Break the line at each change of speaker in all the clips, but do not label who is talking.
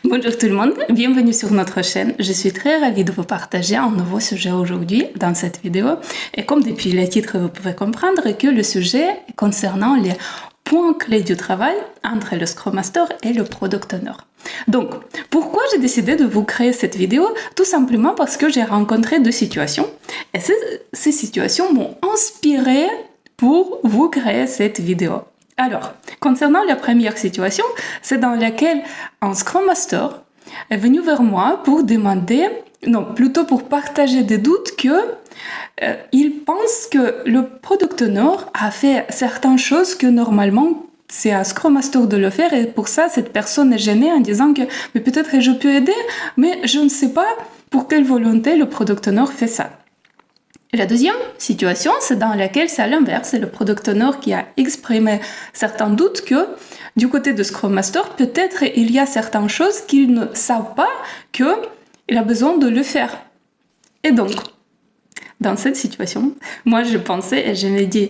Bonjour tout le monde, bienvenue sur notre chaîne. Je suis très ravie de vous partager un nouveau sujet aujourd'hui dans cette vidéo. Et comme depuis le titre, vous pouvez comprendre que le sujet est concernant les points clés du travail entre le Scrum Master et le Product Owner. Donc, pourquoi j'ai décidé de vous créer cette vidéo? Tout simplement parce que j'ai rencontré deux situations. Et ces situations m'ont inspiré pour vous créer cette vidéo. Alors, concernant la première situation, c'est dans laquelle un Scrum Master est venu vers moi pour demander, non, plutôt pour partager des doutes il pense que le Product Owner a fait certaines choses que normalement c'est à Scrum Master de le faire et pour ça cette personne est gênée en disant que mais peut-être je peux aider, mais je ne sais pas pour quelle volonté le Product Owner fait ça. Et la deuxième situation, c'est dans laquelle c'est à l'inverse, c'est le Product Owner qui a exprimé certains doutes que du côté de Scrum Master, peut-être il y a certaines choses qu'il ne savent pas qu'il a besoin de le faire. Et donc, dans cette situation, moi je pensais et je me dis,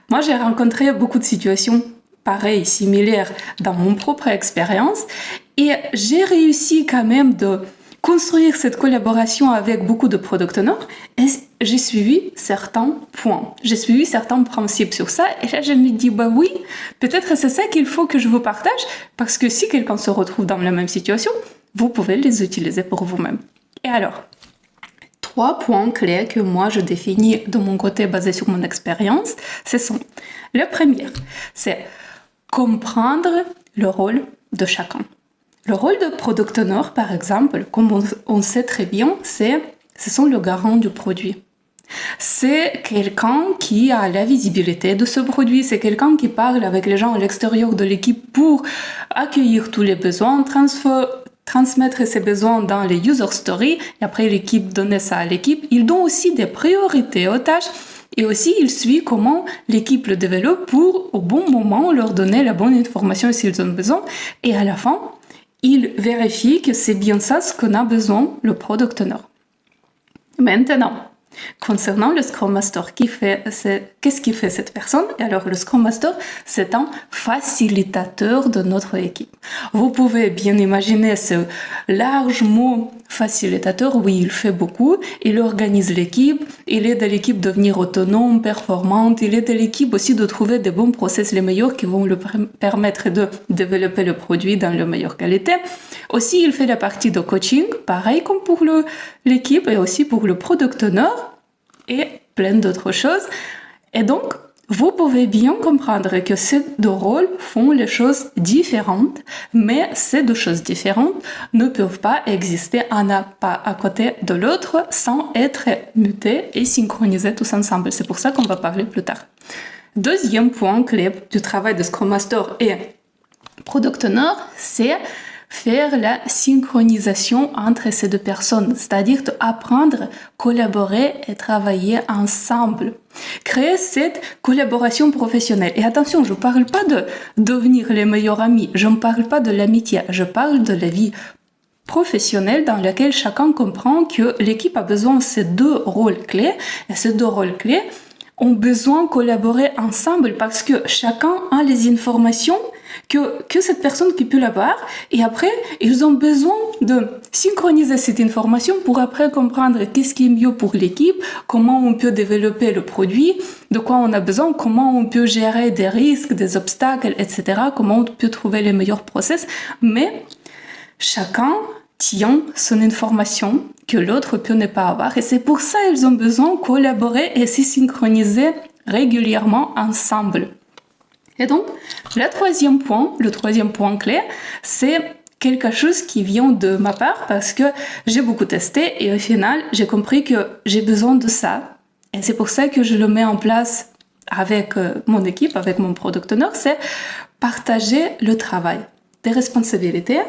moi j'ai rencontré beaucoup de situations pareilles, similaires dans mon propre expérience et j'ai réussi quand même de construire cette collaboration avec beaucoup de product owners et j'ai suivi certains points, j'ai suivi certains principes sur ça et là je me dis bah oui, peut-être c'est ça qu'il faut que je vous partage parce que si quelqu'un se retrouve dans la même situation, vous pouvez les utiliser pour vous-même. Et alors, 3 points clés que moi je définis de mon côté basé sur mon expérience, ce sont le premier, c'est comprendre le rôle de chacun. Le rôle de Product Owner, par exemple, comme on sait très bien, ce sont le garant du produit. C'est quelqu'un qui a la visibilité de ce produit, c'est quelqu'un qui parle avec les gens à l'extérieur de l'équipe pour accueillir tous les besoins, transmettre ses besoins dans les user stories, et après l'équipe donne ça à l'équipe. Il donne aussi des priorités aux tâches, et aussi il suit comment l'équipe le développe pour, au bon moment, leur donner la bonne information s'ils ont besoin, et à la fin, il vérifie que c'est bien ça ce qu'on a besoin, le Product Owner. Maintenant, concernant le Scrum Master, qu'est-ce qui fait cette personne? Et alors, le Scrum Master, c'est un facilitateur de notre équipe. Vous pouvez bien imaginer ce large mot facilitateur. Oui, il fait beaucoup. Il organise l'équipe. Il aide l'équipe à devenir autonome, performante. Il aide l'équipe aussi de trouver des bons process les meilleurs qui vont lui permettre de développer le produit dans la meilleure qualité. Aussi, il fait la partie de coaching, pareil comme pour l'équipe et aussi pour le Product Owner et plein d'autres choses. Et donc, vous pouvez bien comprendre que ces deux rôles font les choses différentes, mais ces deux choses différentes ne peuvent pas exister un pas à côté de l'autre sans être mutées et synchronisées tous ensemble. C'est pour ça qu'on va parler plus tard. Deuxième point clé du travail de Scrum Master et Product Owner, c'est faire la synchronisation entre ces deux personnes, c'est-à-dire apprendre, collaborer et travailler ensemble. Créer cette collaboration professionnelle. Et attention, je ne parle pas de devenir les meilleurs amis, je ne parle pas de l'amitié, je parle de la vie professionnelle dans laquelle chacun comprend que l'équipe a besoin de ces deux rôles clés, et ces deux rôles clés ont besoin de collaborer ensemble parce que chacun a les informations que cette personne qui peut l'avoir et après ils ont besoin de synchroniser cette information pour après comprendre qu'est-ce qui est mieux pour l'équipe, comment on peut développer le produit, de quoi on a besoin, comment on peut gérer des risques, des obstacles, etc., comment on peut trouver les meilleurs process, mais chacun tient son information que l'autre peut ne pas avoir et c'est pour ça qu'ils ont besoin de collaborer et se synchroniser régulièrement ensemble. Et donc, le troisième point clé, c'est quelque chose qui vient de ma part parce que j'ai beaucoup testé et au final, j'ai compris que j'ai besoin de ça. Et c'est pour ça que je le mets en place avec mon équipe, avec mon Product Owner, c'est partager le travail, des responsabilités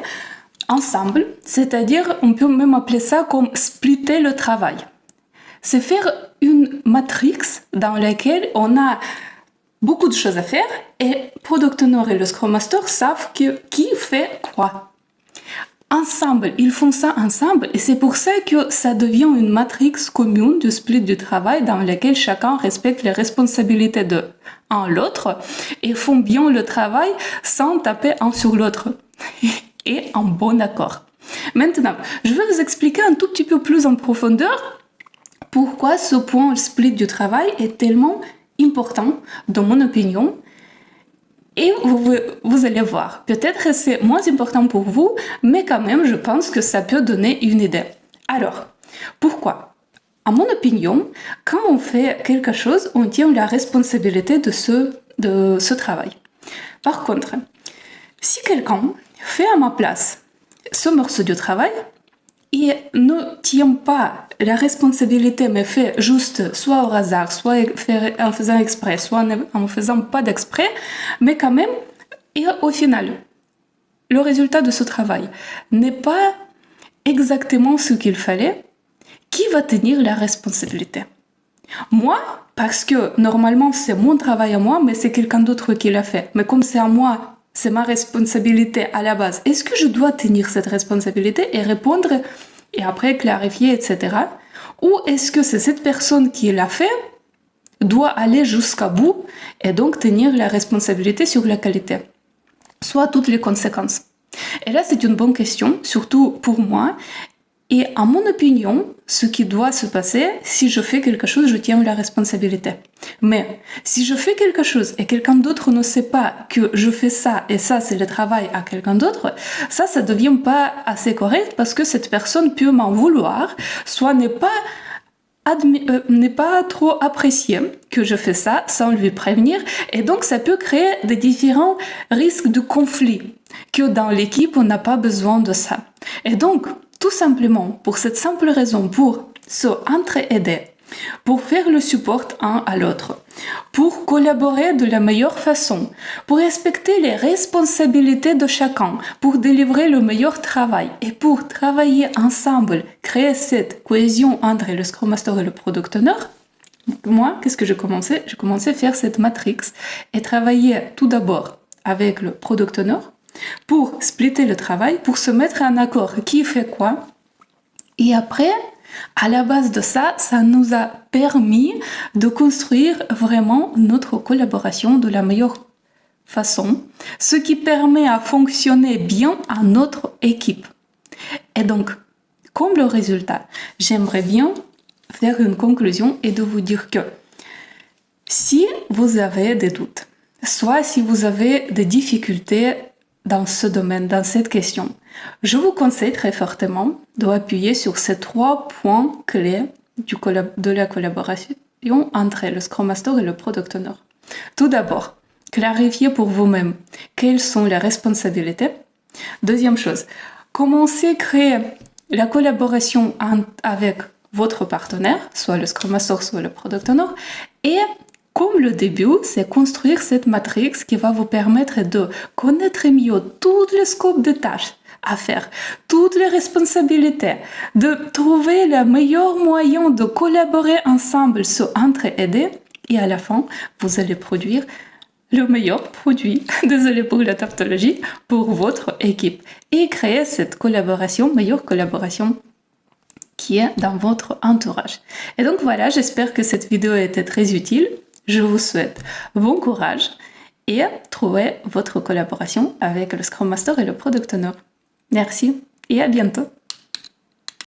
ensemble, c'est-à-dire on peut même appeler ça comme splitter le travail. C'est faire une matrix dans laquelle on a beaucoup de choses à faire et Product Owner et le Scrum Master savent qui fait quoi. Ensemble, ils font ça ensemble et c'est pour ça que ça devient une matrix commune du split du travail dans laquelle chacun respecte les responsabilités de l'autre et font bien le travail sans taper un sur l'autre. et un bon accord. Maintenant, je vais vous expliquer un tout petit peu plus en profondeur pourquoi ce point split du travail est tellement important, dans mon opinion. Et vous allez voir, peut-être que c'est moins important pour vous, mais quand même, je pense que ça peut donner une idée. Alors, pourquoi? À mon opinion, quand on fait quelque chose, on tient la responsabilité de ce travail. Par contre, si quelqu'un fait à ma place ce morceau de travail, et ne tient pas la responsabilité, mais fait juste soit au hasard, soit en faisant exprès, soit en faisant pas d'exprès, mais quand même, et au final, le résultat de ce travail n'est pas exactement ce qu'il fallait, qui va tenir la responsabilité? Moi, parce que normalement c'est mon travail à moi, mais c'est quelqu'un d'autre qui l'a fait. Mais comme c'est à moi, c'est ma responsabilité à la base. Est-ce que je dois tenir cette responsabilité et répondre et après clarifier, etc. Ou est-ce que c'est cette personne qui l'a fait doit aller jusqu'à bout et donc tenir la responsabilité sur la qualité, soit toutes les conséquences? Et là, c'est une bonne question, surtout pour moi. Et à mon opinion, ce qui doit se passer, si je fais quelque chose, je tiens la responsabilité. Mais si je fais quelque chose et quelqu'un d'autre ne sait pas que je fais ça et ça c'est le travail à quelqu'un d'autre, ça devient pas assez correct parce que cette personne peut m'en vouloir, soit n'est pas trop apprécié que je fais ça sans lui prévenir, et donc ça peut créer des différents risques de conflit que dans l'équipe on n'a pas besoin de ça. Et donc tout simplement, pour cette simple raison, pour se entraider, pour faire le support un à l'autre, pour collaborer de la meilleure façon, pour respecter les responsabilités de chacun, pour délivrer le meilleur travail et pour travailler ensemble, créer cette cohésion entre le Scrum Master et le Product Owner, moi, qu'est-ce que j'ai commencé? J'ai commencé à faire cette matrix et travailler tout d'abord avec le Product Owner, pour splitter le travail, pour se mettre en accord qui fait quoi. Et après, à la base de ça, ça nous a permis de construire vraiment notre collaboration de la meilleure façon, ce qui permet à fonctionner bien à notre équipe. Et donc, comme le résultat, j'aimerais bien faire une conclusion et de vous dire que si vous avez des doutes, soit si vous avez des difficultés dans ce domaine, dans cette question, je vous conseille très fortement d'appuyer sur ces 3 points clés de la collaboration entre le Scrum Master et le Product Owner. Tout d'abord, clarifiez pour vous-même quelles sont les responsabilités. Deuxième chose, commencez à créer la collaboration avec votre partenaire, soit le Scrum Master, soit le Product Owner, et comme le début, c'est construire cette matrix qui va vous permettre de connaître mieux tout le scope de tâches à faire, toutes les responsabilités, de trouver le meilleur moyen de collaborer ensemble, se entraider, et à la fin, vous allez produire le meilleur produit, désolé pour la tautologie, pour votre équipe et créer cette collaboration, meilleure collaboration qui est dans votre entourage. Et donc voilà, j'espère que cette vidéo a été très utile. Je vous souhaite bon courage et trouvez votre collaboration avec le Scrum Master et le Product Owner. Merci et à bientôt.